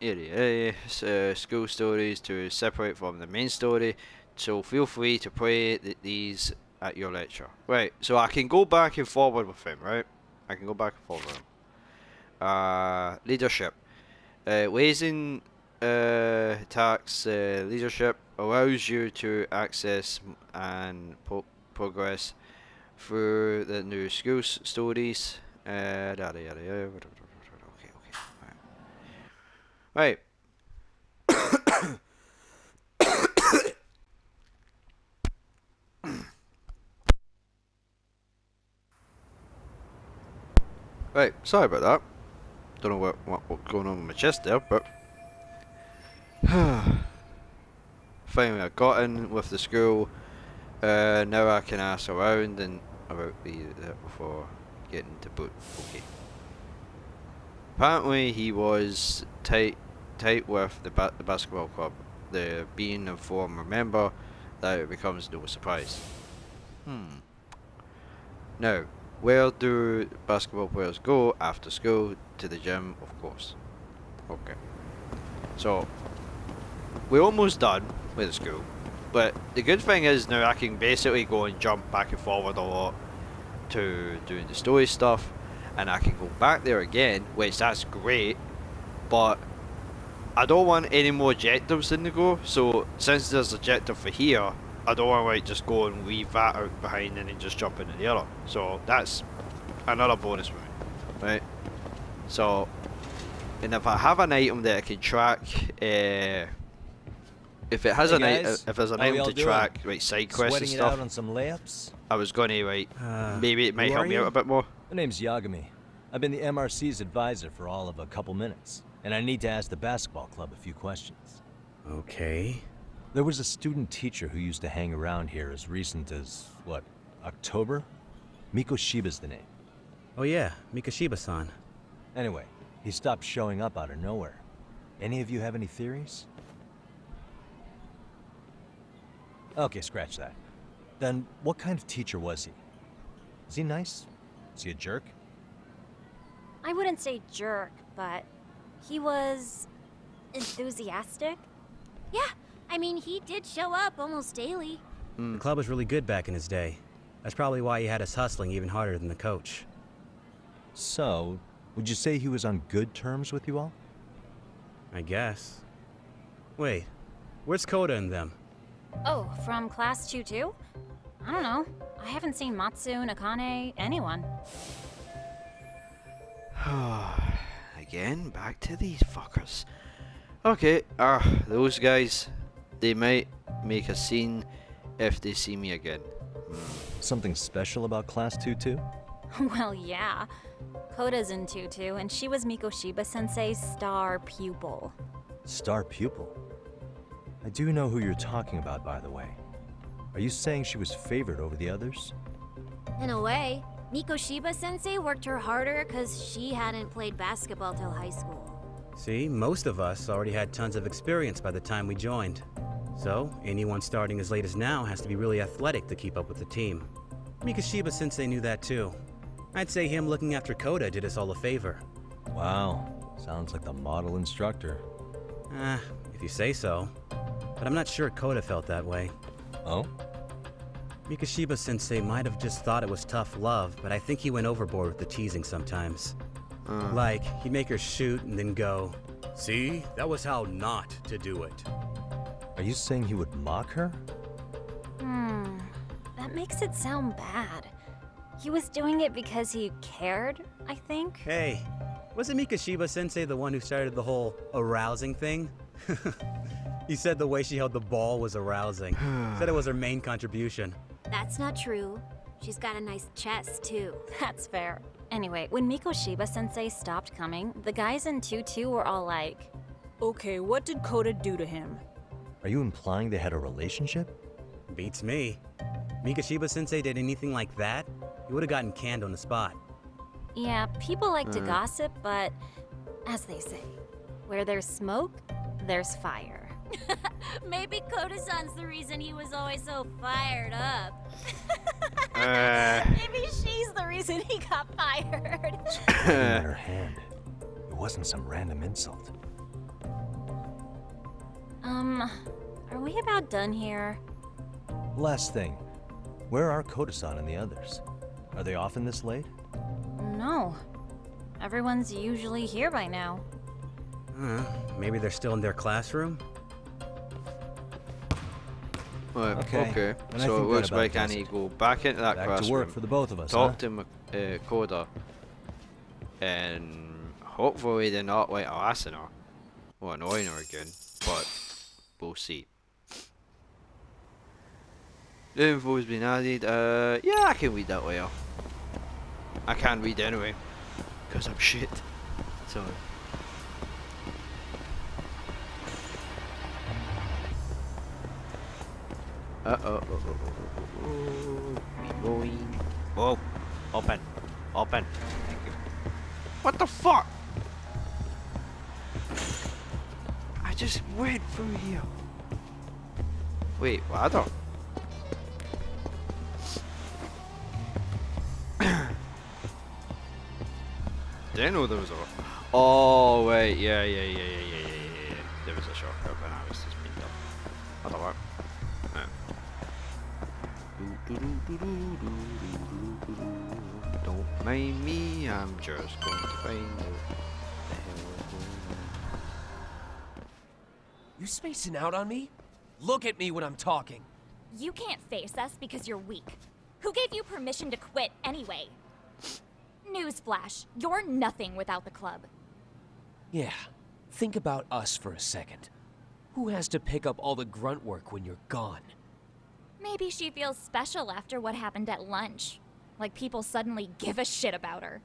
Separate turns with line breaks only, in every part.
area, school stories to separate from the main story, so feel free to play these at your lecture. Right, so I can go back and forward with him, right? I can go back and forward with him. Leadership. Raising tax leadership allows you to access and progress through the new school stories. Yada yada yada. Okay, okay. Right. Right, sorry about that. Don't know what's going on with my chest there, but finally I got in with the school. Now I can ask around and about before getting to boot. Okay. Apparently he was tight with the basketball club. Being a former member, that it becomes no surprise. Now, where do basketball players go after school? To the gym, of course. Okay. So, we're almost done with the school. But the good thing is now I can basically go and jump back and forward a lot to doing the story stuff. And I can go back there again, which that's great. But I don't want any more objectives in the go. So, since there's an objective for here, I don't want to like just go and leave that out behind and then just jump into the other. So that's another bonus for me, right? So, and if I have an item that I can track, if it has if there's an item to track, right, side quests and
Sweating it
stuff,
out on some layups?
I was going to like maybe it might help me out a bit more.
My name's Yagami. I've been the MRC's advisor for all of a couple minutes, and I need to ask the basketball club a few questions.
Okay.
There was a student teacher who used to hang around here as recent as, what, October? Mikoshiba's the name.
Oh yeah, Mikoshiba-san.
Anyway, he stopped showing up out of nowhere. Any of you have any theories? Okay, scratch that. Then, what kind of teacher was he? Is he nice? Is he a jerk?
I wouldn't say jerk, but he was enthusiastic. Yeah, I mean, he did show up almost daily.
The club was really good back in his day. That's probably why he had us hustling even harder than the coach.
So, would you say he was on good terms with you all?
I guess. Wait, where's Koda and them?
Oh, from class 2 too? I don't know. I haven't seen Matsu, Nakane, anyone.
Again, back to these fuckers. Okay, those guys, they might make a scene if they see me again.
Something special about Class 2 too?
Well, yeah. Koda's in Tutu, and she was Mikoshiba-sensei's star pupil.
Star pupil? I do know who you're talking about, by the way. Are you saying she was favored over the others?
In a way, Mikoshiba-sensei worked her harder because she hadn't played basketball till high school.
See, most of us already had tons of experience by the time we joined. So, anyone starting as late as now has to be really athletic to keep up with the team. Mikoshiba-sensei knew that too. I'd say him looking after Koda did us all a favor.
Wow, sounds like the model instructor.
If you say so. But I'm not sure Koda felt that way.
Oh?
Mikoshiba-sensei might have just thought it was tough love, but I think he went overboard with the teasing sometimes. Like, he'd make her shoot and then go, "See, that was how not to do it."
Are you saying he would mock her?
That makes it sound bad. He was doing it because he cared, I think.
Hey, wasn't Mikoshiba-sensei the one who started the whole arousing thing? He said the way she held the ball was arousing. Said it was her main contribution.
That's not true. She's got a nice chest, too. That's fair. Anyway, when Mikoshiba-sensei stopped coming, the guys in Tutu were all like,
Okay, what did Koda do to him?
Are you implying they had a relationship?
Beats me. Mikoshiba-sensei did anything like that, he would have gotten canned on the spot.
yeah, people like to gossip, but as they say, where there's smoke, there's fire. Maybe Koda-san's the reason he was always so fired up. Maybe she's the reason he got fired.
In her hand. It wasn't some random insult.
Are we about done here?
Last thing, where are Koda-san and the others? Are they often this late?
No. Everyone's usually here by now.
Maybe they're still in their classroom?
Right,
Okay,
okay.
and I
So it
think that
looks
about
like I
does
need
it.
to go back into that
Back
classroom,
to work for the both of us,
talk
huh?
to Coda, and hopefully they're not like harassing her or annoying her again, but we'll see. The info's been added. Yeah, I can read that later. I can't read anyway, because I'm shit. So. We going. Whoa. Open. Open. Thank you. What the fuck? I just went through here. Wait, ladder? Didn't know there was a. Oh wait, yeah. There was a shortcut when I was just being dumb. That'll work. Don't mind me, I'm just going to find out the hell is going on.
You spacing out on me? Look at me when I'm talking.
You can't face us because you're weak. Who gave you permission to quit anyway? Newsflash, you're nothing without the club.
Yeah, think about us for a second. Who has to pick up all the grunt work when you're gone?
Maybe she feels special after what happened at lunch. Like people suddenly give a shit about her.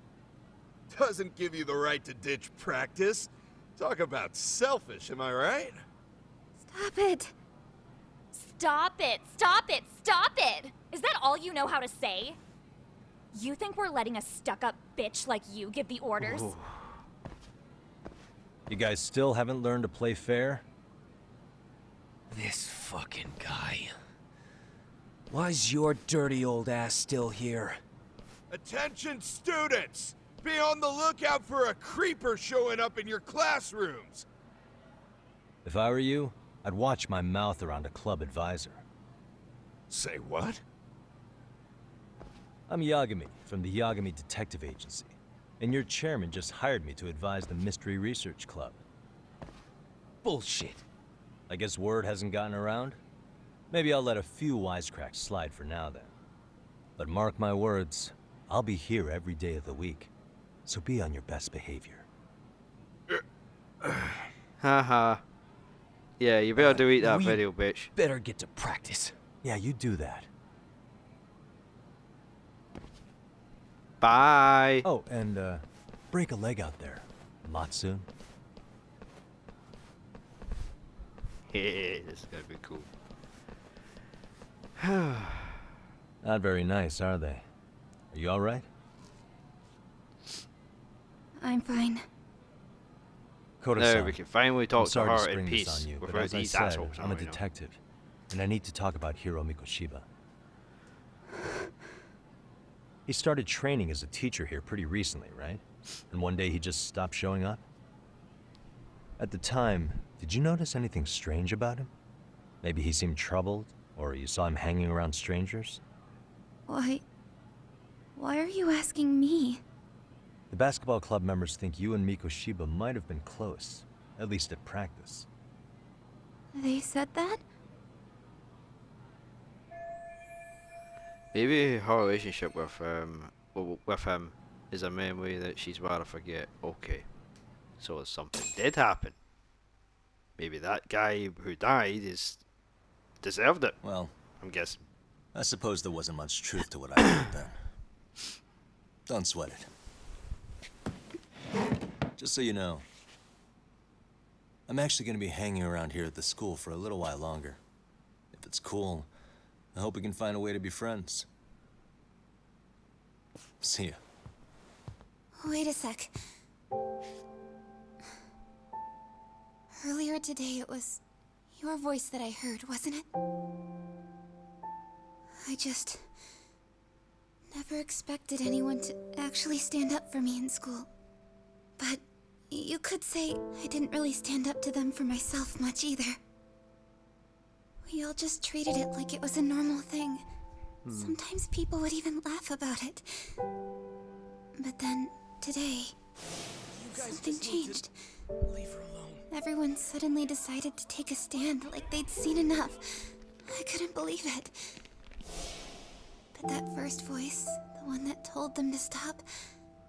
Doesn't give you the right to ditch practice. Talk about selfish, am I right?
Stop it. Stop it! Stop it! Stop it! Is that all you know how to say? You think we're letting a stuck-up bitch like you give the orders?
Ooh.
You guys still haven't learned to play fair?
This fucking guy. Why's your dirty old ass still here?
Attention students! Be on the lookout for a creeper showing up in your classrooms!
If I were you, I'd watch my mouth around a club advisor.
Say what?
I'm Yagami, from the Yagami Detective Agency, and your chairman just hired me to advise the Mystery Research Club.
Bullshit.
I guess word hasn't gotten around? Maybe I'll let a few wisecracks slide for now then. But mark my words, I'll be here every day of the week, so be on your best behavior.
Haha. Yeah, you better delete that
we-
video, bitch.
Better get to practice.
Yeah, you do that.
Bye.
Oh, and break a leg out there. Lot soon.
This is gonna be cool.
Not very nice, are they? Are you alright?
I'm fine.
Now
Koda-san,
we can finally
I'm
talk to
sorry to
her
spring
in
this
peace
on you, but
without
as I
these
said,
assholes.
I'm a
around, you know.
detective, and I need to talk about Hiro Mikoshiba. He started training as a teacher here pretty recently, right? And one day he just stopped showing up? At the time, did you notice anything strange about him? Maybe he seemed troubled, or you saw him hanging around strangers?
Why are you asking me?
The basketball club members think you and Mikoshiba might have been close, at least at practice.
They said that?
Maybe her relationship with him is a memory that she's rather forget. Okay, so something did happen. Maybe that guy who died deserved it.
Well,
I'm guessing.
I suppose there wasn't much truth to what I heard then. Don't sweat it. Just so you know, I'm actually going to be hanging around here at the school for a little while longer. If it's cool, I hope we can find a way to be friends. See ya.
Wait a sec. Earlier today it was your voice that I heard, wasn't it? I just never expected anyone to actually stand up for me in school. But you could say I didn't really stand up to them for myself much either.
We all just treated it like it was a normal thing. Sometimes people would even laugh about it. But then, today, something changed.
Leave her alone.
Everyone suddenly decided to take a stand like they'd seen enough. I couldn't believe it. But that first voice, the one that told them to stop,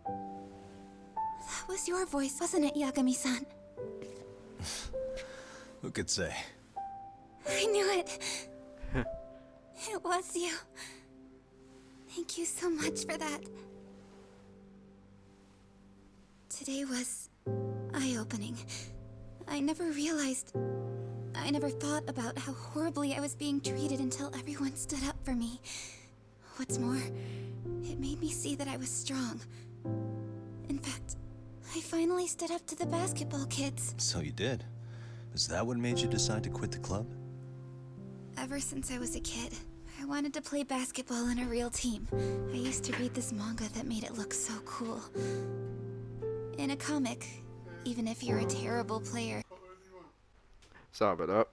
that was your voice, wasn't it, Yagami-san?
Who could say?
I knew it. It was you. Thank you so much for that. Today was eye-opening. I never thought about how horribly I was being treated until everyone stood up for me. What's more, it made me see that I was strong. In fact, I finally stood up to the basketball kids.
So you did. Is that what made you decide to quit the club?
Ever since I was a kid, I wanted to play basketball in a real team. I used to read this manga that made it look so cool. In a comic, even if you're a terrible player,
Sorry about that.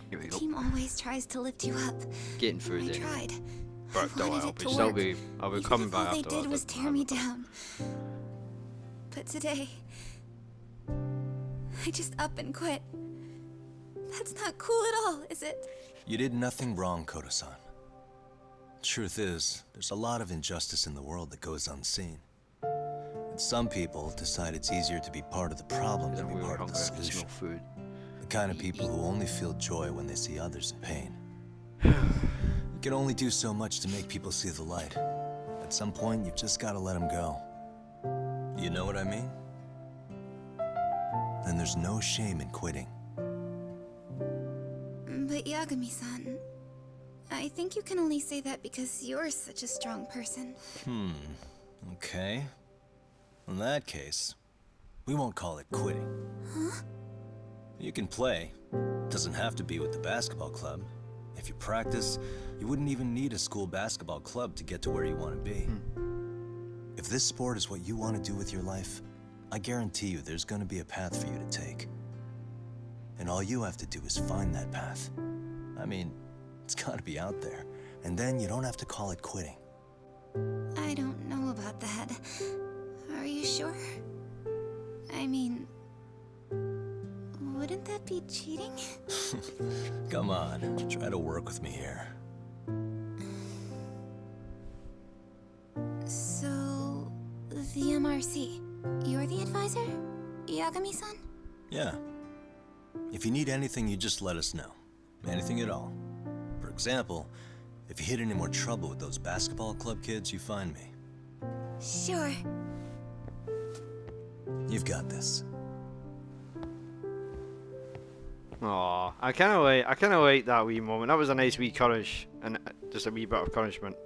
Here we
the
go.
team always tries to lift you up.
Getting through
I
it.
tried.
But
I
don't
wanted
help
it
you.
to
I'll
work,
be
even
coming
if all
back
they
after
did
that.
was tear me down. But today, I just up and quit. That's not cool at all, is it?
You did nothing wrong, Koto-san. Truth is, there's a lot of injustice in the world that goes unseen. And some people decide it's easier to be part of the problem than
We
be
were
part of the
hungry. I can
solution.
smell food.
The kind of people who only feel joy when they see others in pain. You can only do so much to make people see the light. At some point, you've just got to let them go. You know what I mean? Then there's no shame in quitting.
But Yagami-san, I think you can only say that because you're such a strong person.
Okay. In that case, we won't call it quitting.
Huh?
You can play. Doesn't have to be with the basketball club. If you practice, you wouldn't even need a school basketball club to get to where you want to be. If this sport is what you want to do with your life, I guarantee you there's going to be a path for you to take. And all you have to do is find that path. I mean, it's got to be out there. And then you don't have to call it quitting.
I don't know about that. Are you sure? I mean, wouldn't that be cheating?
Come on, try to work with me here.
So, the MRC, you're the advisor? Yagami-san?
Yeah. If you need anything, you just let us know. Anything at all. For example, if you hit any more trouble with those basketball club kids, you find me.
Sure.
You've got this.
Aw, I kind of like that wee moment. That was a nice wee courage, and just a wee bit of punishment.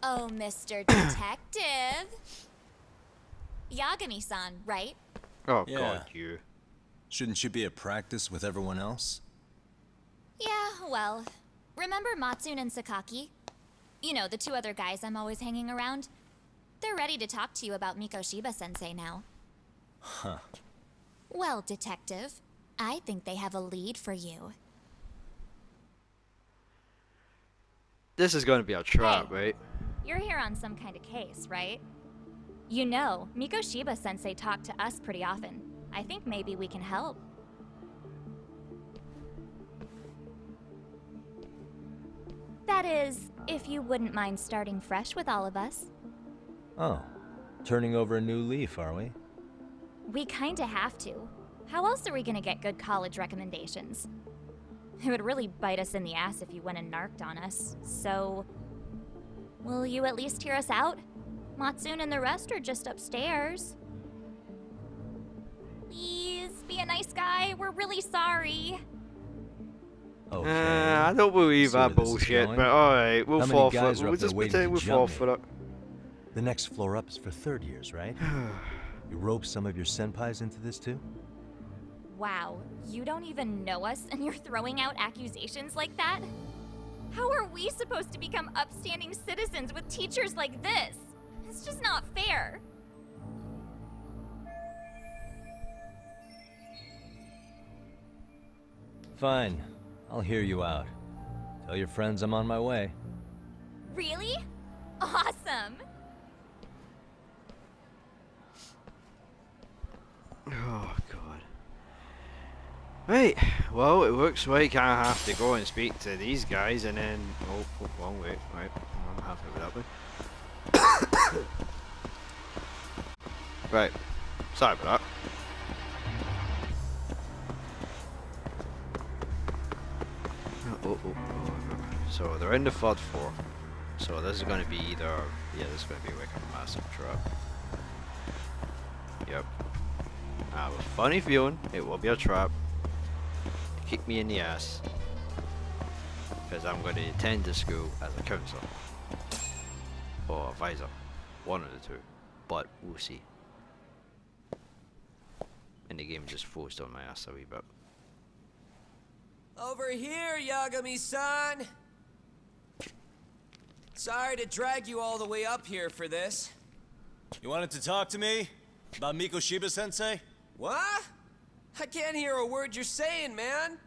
Oh, Mr. Detective. Yagami-san, right?
Oh
Yeah.
God, you.
Shouldn't you be at practice with everyone else?
Yeah, well, remember Matsune and Sakaki? You know, the two other guys I'm always hanging around? They're ready to talk to you about Mikoshiba-sensei now.
Huh.
Well, Detective, I think they have a lead for you.
This is going to be a trap,
Hey.
right?
You're here on some kind of case, right? You know, Mikoshiba-sensei talked to us pretty often. I think maybe we can help. That is, if you wouldn't mind starting fresh with all of us.
Oh, turning over a new leaf, are we?
We kinda have to. How else are we gonna get good college recommendations? It would really bite us in the ass if you went and narked on us, so... Will you at least hear us out? Matsune and the rest are just upstairs. Please, be a nice guy. We're really sorry.
Okay.
I don't believe
See
that
where this is
bullshit,
going?
but alright, we'll
How many
fall for it.
guys are
We'll
up there
just
waiting
pretend
to
we
jump
fall
me?
for it.
The next floor up is for third years, right? You rope some of your senpais into this too?
Wow, you don't even know us and you're throwing out accusations like that? How are we supposed to become upstanding citizens with teachers like this? It's just not fair.
Fine. I'll hear you out. Tell your friends I'm on my way.
Really? Awesome!
Oh god. Right, well it looks like I have to go and speak to these guys and then oh wrong way. Right, I'm happy with that way. Right. Sorry about that. Oh. So they're in the third floor. So this is gonna be either this is gonna be like a massive trap. Yep. I have a funny feeling it will be a trap to kick me in the ass. Because I'm going to attend the school as a counselor. Or advisor. One of the two. But we'll see. And the game just forced on my ass a wee bit.
Over here, Yagami-san! Sorry to drag you all the way up here for this.
You wanted to talk to me? About Mikoshiba-sensei?
What? I can't hear a word you're saying, man.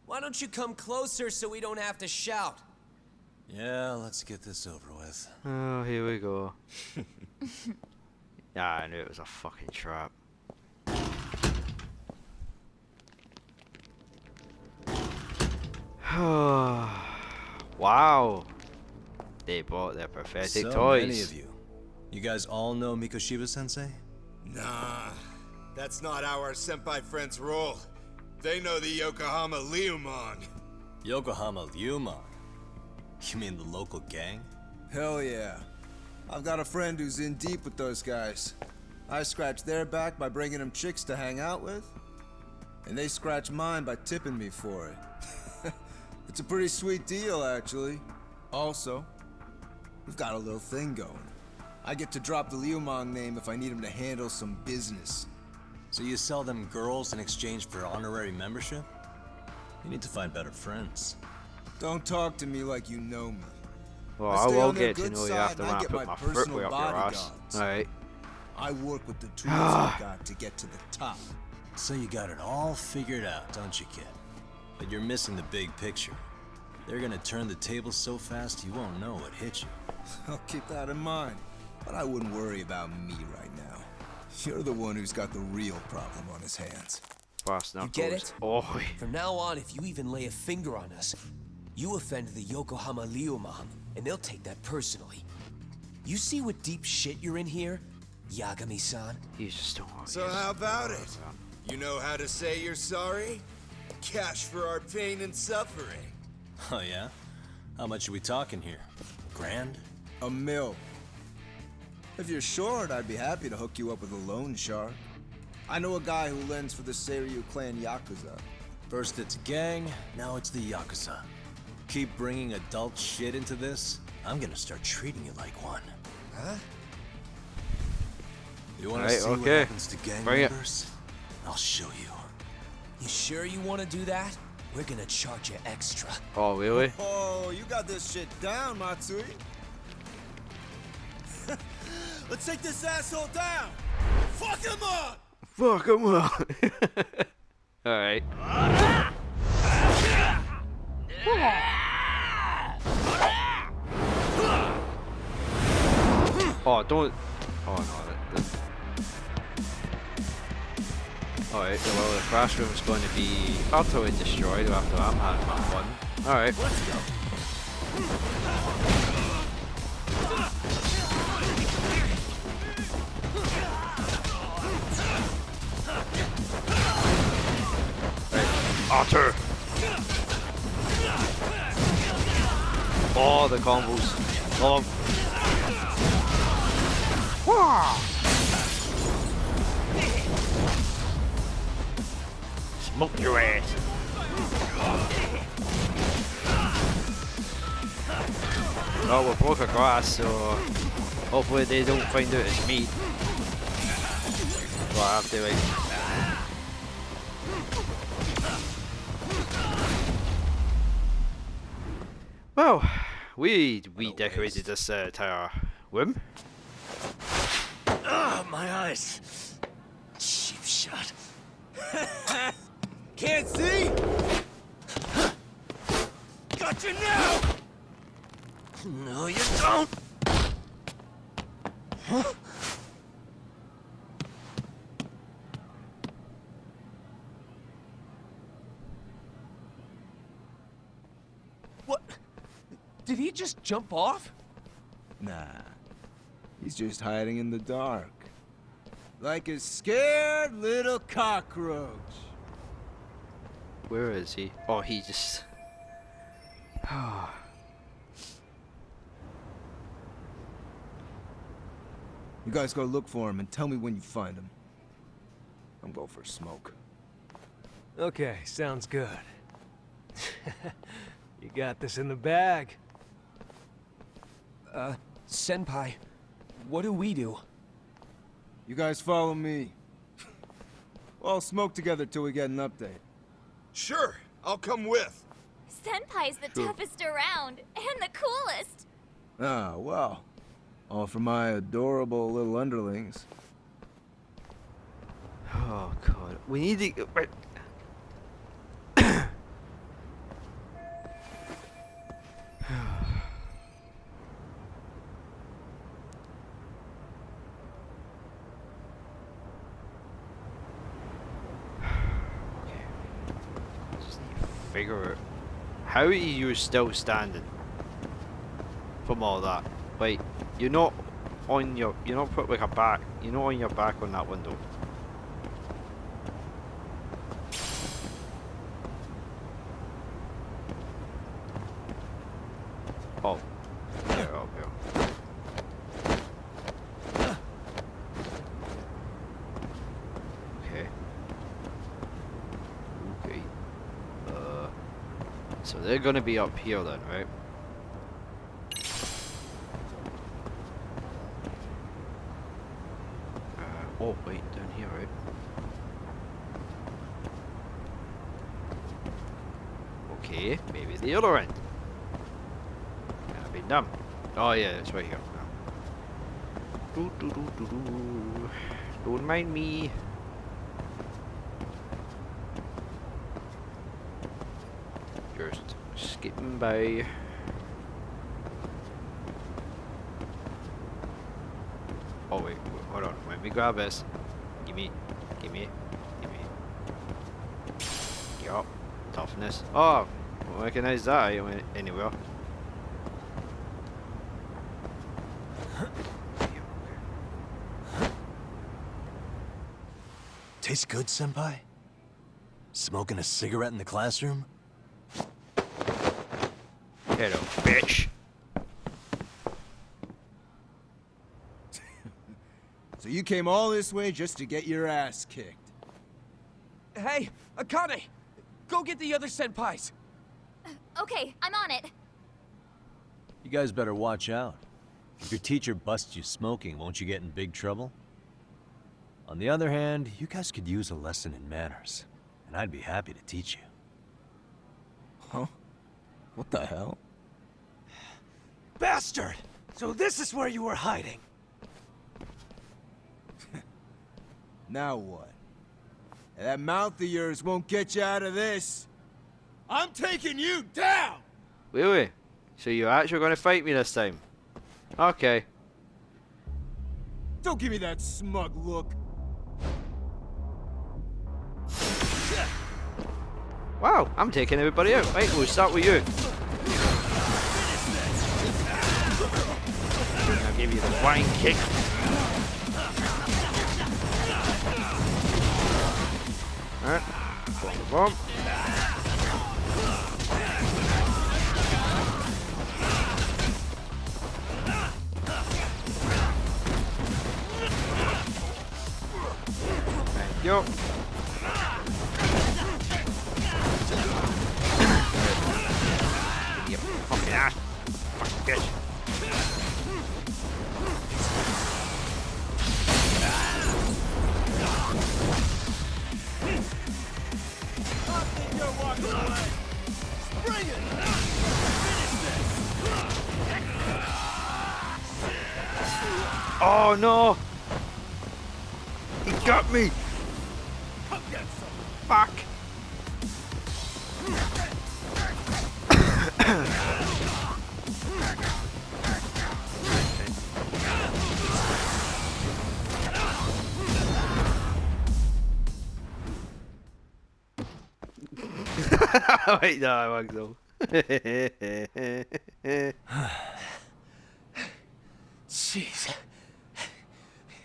Why don't you come closer so we don't have to shout?
Yeah, let's get this over with.
Oh, here we go. Yeah, I knew it was a fucking trap. Wow. They bought their pathetic
So
toys.
many of you. You guys all know Mikoshiba-sensei?
Nah, that's not how our senpai friends roll. They know the Yokohama Leomon.
Yokohama Ryumon? You mean the local gang?
Hell yeah. I've got a friend who's in deep with those guys. I scratch their back by bringing them chicks to hang out with, and they scratch mine by tipping me for it. It's a pretty sweet deal, actually. Also, we've got a little thing going. I get to drop the Leomon name if I need him to handle some business.
So you sell them girls in exchange for honorary membership? You need to find better friends.
Don't talk to me like you know me.
Well,
I
I
stay
will
on their
get to
good
know you
side,
after
and
when
I
I
get
put
my
my foot
personal
way up your ass.
bodyguards.
Alright.
I work with the tools I've got to get to the top.
So you got it all figured out, don't you, kid? But you're missing the big picture. They're gonna turn the tables so fast you won't know what hit you.
I'll keep that in mind. But I wouldn't worry about me right now. You're the one who's got the real problem on his hands.
Brass
You get
knuckles.
it?
Oh,
From now on, if you even lay a finger on us, you offend the Yokohama Leomon, and they'll take that personally. You see what deep shit you're in here, Yagami-san?
he's just don't want
So how about it? You know how to say you're sorry? Cash for our pain and suffering.
Oh yeah? How much are we talking here? Grand?
$1 million. If you're short, I'd be happy to hook you up with a loan shark. I know a guy who lends for the Seiryu clan Yakuza.
First it's a gang, now it's the Yakuza. Keep bringing adult shit into this, I'm gonna start treating you like one.
Huh?
You wanna
Right,
see what
okay.
happens to gang
Bring it.
members? I'll show you.
You sure you want to do that? We're gonna charge you extra.
Oh, really?
Oh, you got this shit down, Matsui. Let's take this asshole down! Fuck him up!
Fuck him up. Alright. Oh, don't. Oh, no. Alright, well, the classroom's going to be utterly destroyed after I'm having my fun. Alright. Let's go. Otter! Oh, the combos. Oh. Smoke your ass. Oh, we're both a glass, so hopefully they don't find out it's me. So I have to like. Well, we decorated this entire room.
Ah, my eyes. Cheap shot. Can't see? Got you now! No, you don't! Huh? What? Did he just jump off?
Nah. He's just hiding in the dark. Like a scared little cockroach.
Where is he? Oh, he just...
You guys go look for him and tell me when you find him. I'm going for a smoke.
Okay, sounds good. You got this in the bag.
Senpai, what do we do?
You guys follow me. We'll all smoke together till we get an update.
Sure, I'll come with.
Senpai's the toughest around, and the coolest.
Ah, well. All for my adorable little underlings.
Oh god, we need to... Right. Figure out how are you still standing from all that. Like, you're not on your, you're not put like a back, you're not on your back on that window. Oh, there, okay. Okay. Okay. So they're gonna be up here then, right? Oh wait, down here, right? Okay, maybe the other end. I've been dumb. Oh yeah, it's right here. Don't mind me. Just skipping by. Oh wait, hold on. Let me grab this. Gimme. Yup. Toughness. Oh, I recognize that anywhere.
Tastes good, Senpai? Smoking a cigarette in the classroom?
Hello, bitch.
So you came all this way just to get your ass kicked.
Hey, Akane! Go get the other senpais!
Okay, I'm on it.
You guys better watch out. If your teacher busts you smoking, won't you get in big trouble? On the other hand, you guys could use a lesson in manners, and I'd be happy to teach you.
Huh? What the hell?
Bastard! So this is where you were hiding.
Now what? That mouth of yours won't get you out of this. I'm taking you down!
Really? So you're actually going to fight me this time? Okay.
Don't give me that smug look.
Wow, I'm taking everybody out. Right, we'll start with you. I'll give you the flying kick. Alright, bomb. Thank you. Yep, fucking ass. Fucking bitch.
Bring it! Finish this!
Oh no! He got me! Fuck! Wait, no, I won't go.
Jeez.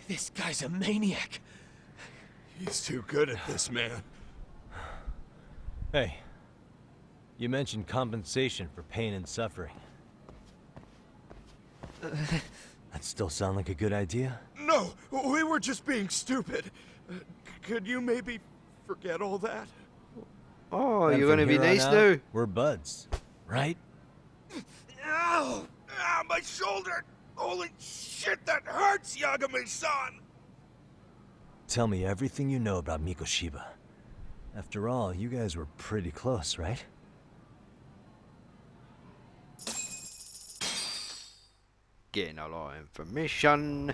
This guy's a maniac.
He's too good at this, man.
Hey, you mentioned compensation for pain and suffering. That still sound like a good idea?
No, we were just being stupid. Could you maybe forget all that?
Oh,
And
you're
from
gonna be
here on
nice
out,
now?
We're buds, right?
Ow! Ah, my shoulder! Holy shit, that hurts, Yagami-san!
Tell me everything you know about Mikoshiba. After all, you guys were pretty close, right?
Getting a lot of information.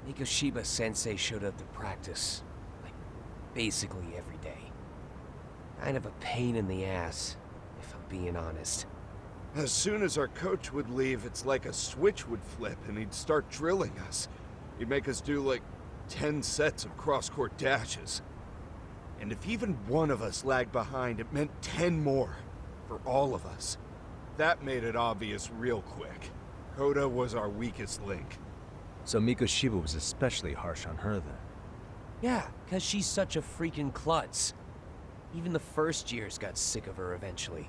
Mikoshiba Sensei showed up to practice, like, basically every day. Kind of a pain in the ass, if I'm being honest.
As soon as our coach would leave, it's like a switch would flip and he'd start drilling us. He'd make us do like 10 sets of cross-court dashes. And if even one of us lagged behind, it meant 10 more for all of us. That made it obvious real quick. Kota was our weakest link.
So Mikoshiba was especially harsh on her then.
Yeah, because she's such a freaking klutz. Even the first years got sick of her eventually.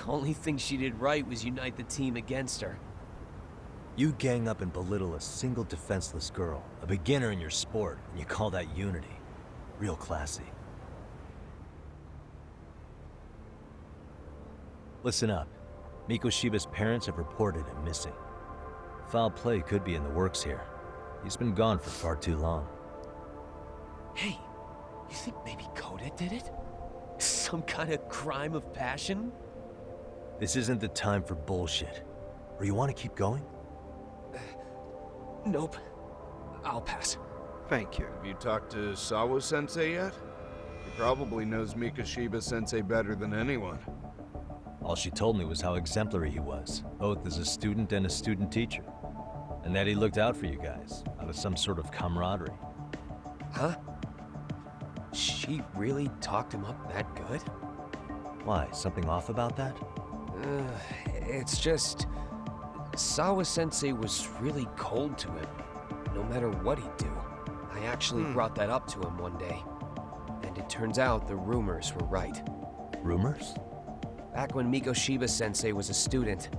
Only thing she did right was unite the team against her.
You gang up and belittle a single defenseless girl, a beginner in your sport, and you call that unity. Real classy. Listen up. Mikoshiba's parents have reported him missing. Foul play could be in the works here. He's been gone for far too long.
Hey, you think maybe Kota did it? Some kind of crime of passion?
This isn't the time for bullshit. Or you want to keep going?
Nope. I'll pass.
Thank you.
Have you talked to Sawa-sensei yet? He probably knows Mikoshiba-sensei better than anyone.
All she told me was how exemplary he was, both as a student and a student teacher. And that he looked out for you guys, out of some sort of camaraderie.
Huh? She really talked him up that good?
Why, something off about that?
It's just... Sawa-sensei was really cold to him, no matter what he'd do. I actually brought that up to him one day. And it turns out the rumors were right.
Rumors?
Back when Mikoshiba-sensei was a student,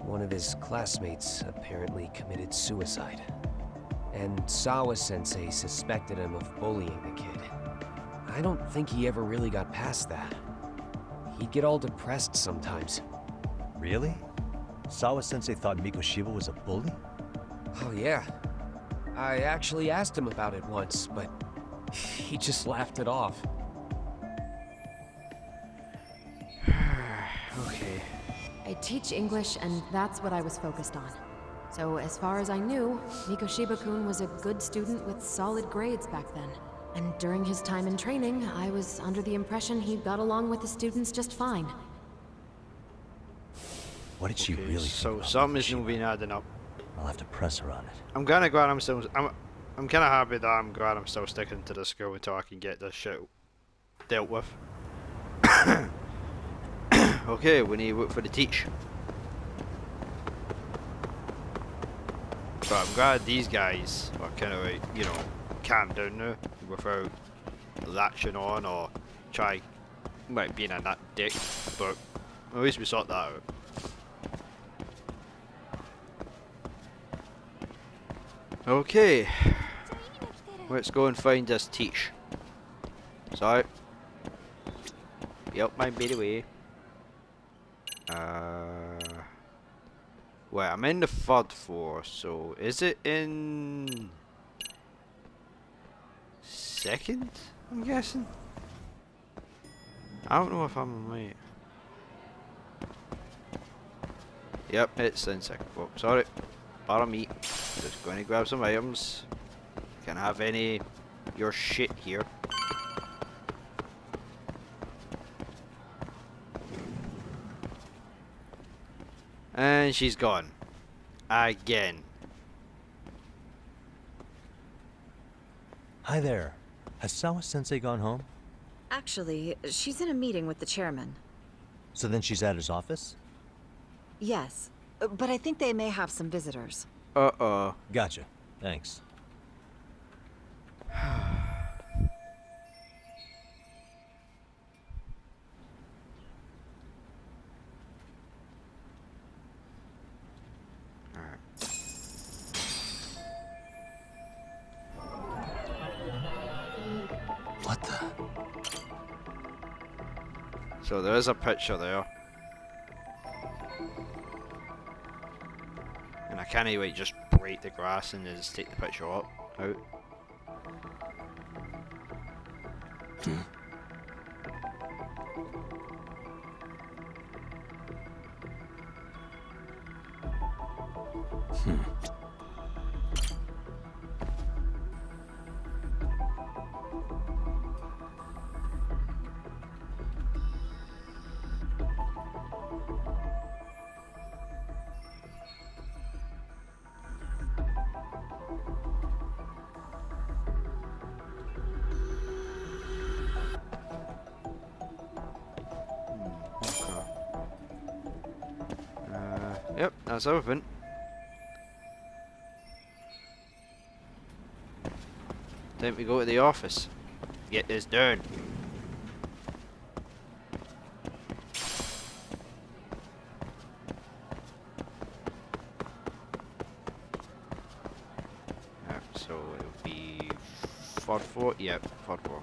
one of his classmates apparently committed suicide. And Sawa-sensei suspected him of bullying the kid. I don't think he ever really got past that. He'd get all depressed sometimes.
Really? Sawa-sensei thought Mikoshiba was a bully?
Oh yeah. I actually asked him about it once, but he just laughed it off.
Okay.
I teach English, and that's what I was focused on. So as far as I knew, Mikoshiba-kun was a good student with solid grades back then. And during his time in training, I was under the impression he got along with the students just fine.
What did she really
So
think about
something's
Mikoshiba?
not been adding up.
I'll have to press her on it.
I'm kinda glad I'm still I'm kinda happy that I'm glad I'm still sticking to the school until I can get this shit dealt with. Okay, we need to look for the teach. But I'm glad these guys are kinda like, you know, calmed down now without latching on or trying like being a nut dick, but at least we sort that out. Okay, let's go and find this teach. So, yep, might be the way. Wait, I'm in the third floor, so is it in second? I'm guessing. I don't know if I'm right. Yep, it's in second floor. Sorry. Pardon me. Just going to grab some items. Can't have any your shit here. And she's gone. Again.
Hi there. Has Sawa-sensei gone home?
Actually, she's in a meeting with the chairman.
So then she's at his office?
Yes, but I think they may have some visitors.
Uh-oh.
Gotcha. Thanks.
What the?
So there is a picture there. And I can't even just break the grass and just take the picture up out. Yep, that's everything. Time to go to the office. Get this done. Yep, so it'll be 4th floor. Yep, 4th floor.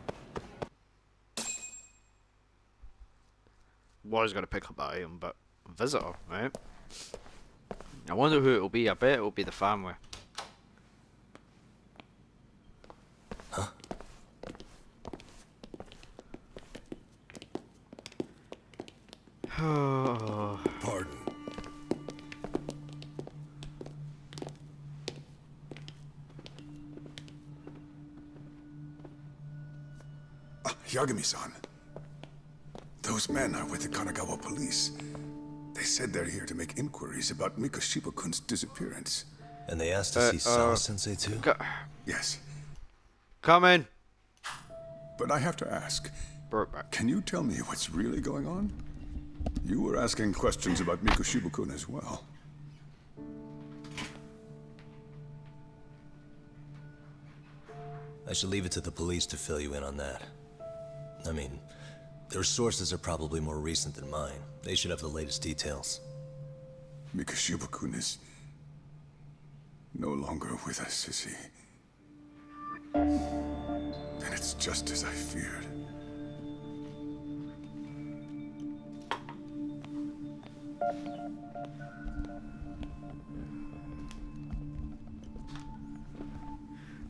Was gonna pick up that item, but visitor, right? I wonder who it'll be. I bet it'll be the family.
Huh?
Pardon. Yagami-san. Those men are with the Kanagawa police. They said they're here to make inquiries about Mikoshiba-kun's disappearance.
And they asked to see Sawa-sensei too?
Yes.
Come in.
But I have to ask, can you tell me what's really going on? You were asking questions about Mikoshiba-kun as well.
I should leave it to the police to fill you in on that. I mean, their sources are probably more recent than mine. They should have the latest details.
Mikoshiba-kun is no longer with us, is he? Then it's just as I feared.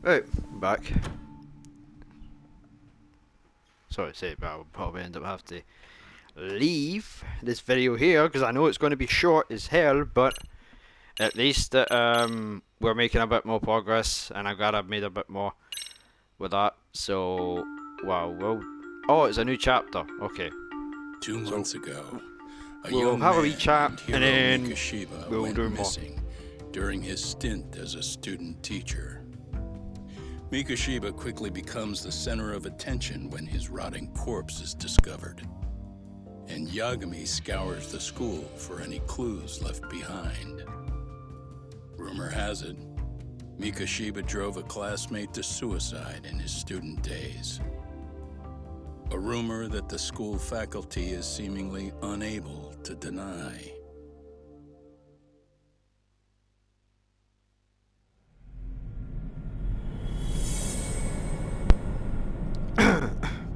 Right, I'm back. Sorry to say it, but I'll probably end up having to leave this video here because I know it's going to be short as hell, but at least we're making a bit more progress, and I'm glad I've made a bit more with that. So, wow, well, oh, it's a new chapter. Okay.
2 months ago,
we'll have a wee chat, and then
Mikoshiba
we'll
went
do more.
missing during his stint as a student teacher. Mikoshiba quickly becomes the center of attention when his rotting corpse is discovered. And Yagami scours the school for any clues left behind. Rumor has it, Mikoshiba drove a classmate to suicide in his student days. A rumor that the school faculty is seemingly unable to deny.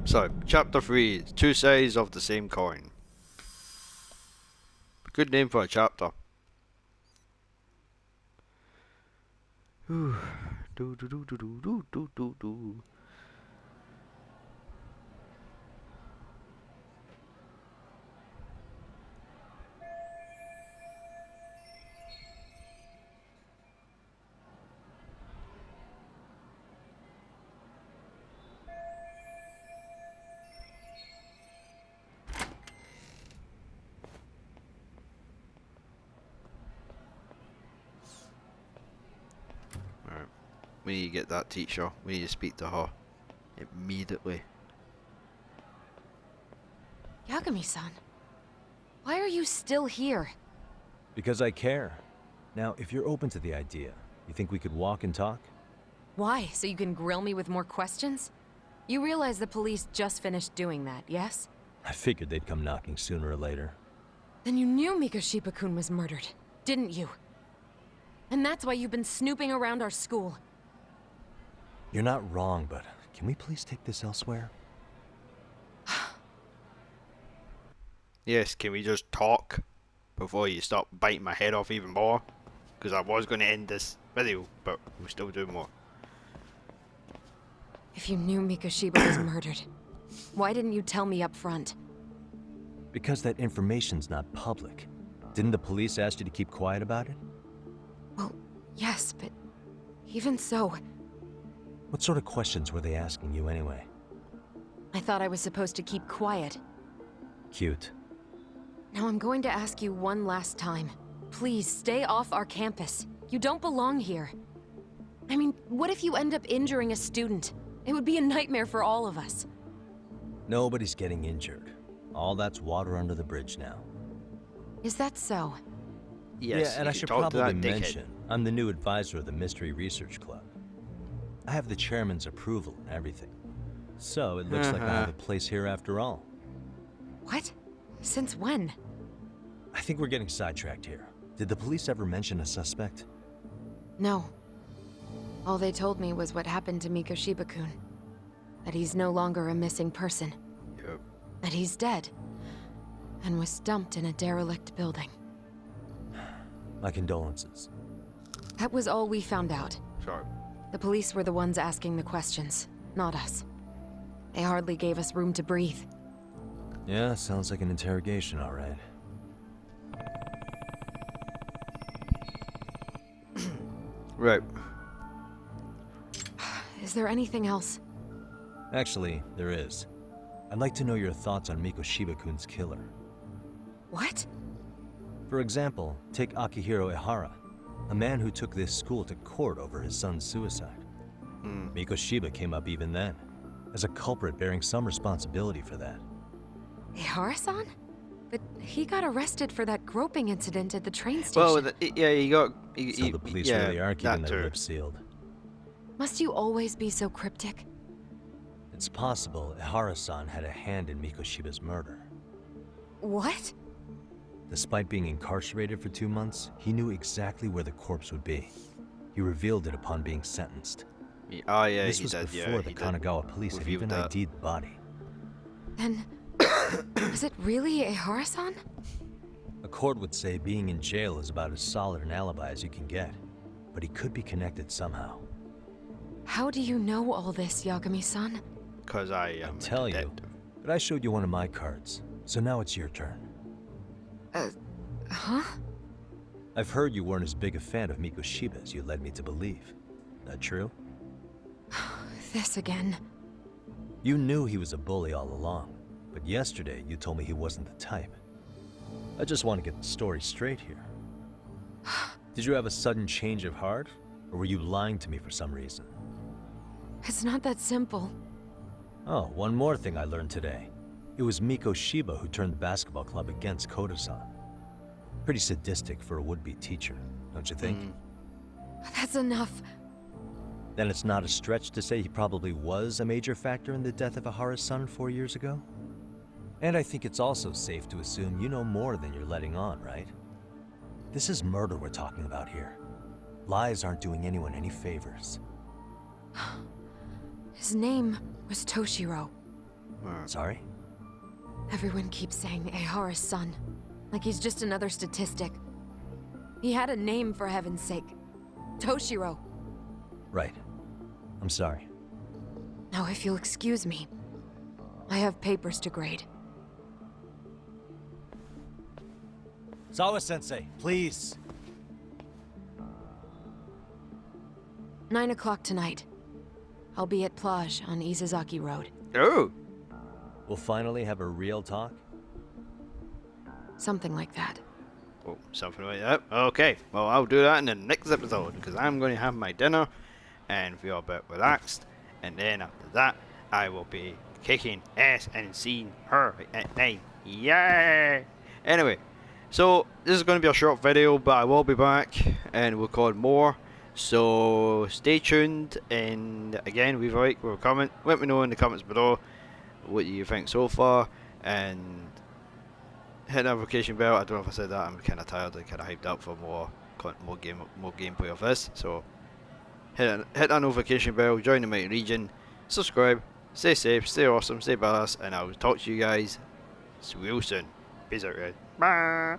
So, chapter 3, two sides of the same coin. Good name for a chapter. Do do do do do do do do do. We need to get that teacher. We need to speak to her immediately.
Yagami-san, why are you still here?
Because I care. Now, if you're open to the idea, you think we could walk and talk?
Why? So you can grill me with more questions? You realize the police just finished doing that, yes?
I figured they'd come knocking sooner or later.
Then you knew Mikoshiba-kun was murdered, didn't you? And that's why you've been snooping around our school.
You're not wrong, but can we please take this elsewhere?
Yes, can we just talk before you start biting my head off even more? Because I was going to end this video, but we'll still do more.
If you knew Mikoshiba was murdered, why didn't you tell me up front?
Because that information's not public. Didn't the police ask you to keep quiet about it?
Well, yes, but even so...
What sort of questions were they asking you anyway?
I thought I was supposed to keep quiet.
Cute.
Now I'm going to ask you one last time. Please, stay off our campus. You don't belong here. I mean, what if you end up injuring a student? It would be a nightmare for all of us.
Nobody's getting injured. All that's water under the bridge now.
Is that so?
Yes,
yeah, and I should probably mention, I'm the new advisor of the Mystery Research Club. I have the chairman's approval and everything. So it looks like I have a place here after all.
What? Since when?
I think we're getting sidetracked here. Did the police ever mention a suspect?
No. All they told me was what happened to Mikoshiba-kun. That he's no longer a missing person.
Yep.
That he's dead. And was dumped in a derelict building.
My condolences.
That was all we found out.
Sorry.
The police were the ones asking the questions, not us. They hardly gave us room to breathe.
Yeah, sounds like an interrogation, all right.
Right.
Is there anything else?
Actually, there is. I'd like to know your thoughts on Mikoshiba-kun's killer.
What?
For example, take Akihiro Ehara, a man who took this school to court over his son's suicide. Mikoshiba came up even then, as a culprit bearing some responsibility for that.
Ehara-san? But he got arrested for that groping incident at the train station.
Well, yeah, he got...
So the police really are keeping their lips sealed.
Must you always be so cryptic?
It's possible Ehara-san had a hand in Mikoshiba's murder.
What?
Despite being incarcerated for 2 months, he knew exactly where the corpse would be. He revealed it upon being sentenced.
Oh yeah,
this was before the Kanagawa police had even ID'd the body.
Then, is it really Ehara-san?
A court would say being in jail is about as solid an alibi as you can get, but he could be connected somehow.
How do you know all this, Yagami-san?
Because I
tell you, but I showed you one of my cards, so now it's your turn.
Huh?
I've heard you weren't as big a fan of Mikoshiba as you led me to believe. That true?
This again.
You knew he was a bully all along, but yesterday you told me he wasn't the type. I just want to get the story straight here. Did you have a sudden change of heart, or were you lying to me for some reason?
It's not that simple.
Oh, one more thing I learned today. It was Mikoshiba who turned the basketball club against Koda-san. Pretty sadistic for a would-be teacher, don't you think?
That's enough.
Then it's not a stretch to say he probably was a major factor in the death of Ehara's son 4 years ago? And I think it's also safe to assume you know more than you're letting on, right? This is murder we're talking about here. Lies aren't doing anyone any favors.
His name was Toshiro.
Sorry?
Everyone keeps saying Ehara's son, like he's just another statistic. He had a name, for heaven's sake. Toshiro.
Right. I'm sorry.
Now, if you'll excuse me, I have papers to grade.
Sawa-sensei, please.
9 o'clock tonight. I'll be at Plage on Izazaki Road.
Oh!
We'll finally have a real talk?
Something like that.
Oh, something like that. Okay, well, I'll do that in the next episode, because I'm going to have my dinner, and feel a bit relaxed, and then after that I will be kicking ass and seeing her at night. Yay! Anyway, so this is going to be a short video, but I will be back and record more. So stay tuned, and again, leave a like or a comment. Let me know in the comments below what you think so far, and hit the notification bell. I don't know if I said that. I'm kind of tired and kind of hyped up for more gameplay of this. So hit that notification bell, join the Mighty Legion, subscribe, stay safe, stay awesome, stay badass, and I will talk to you guys real soon. Peace out, guys. Bye.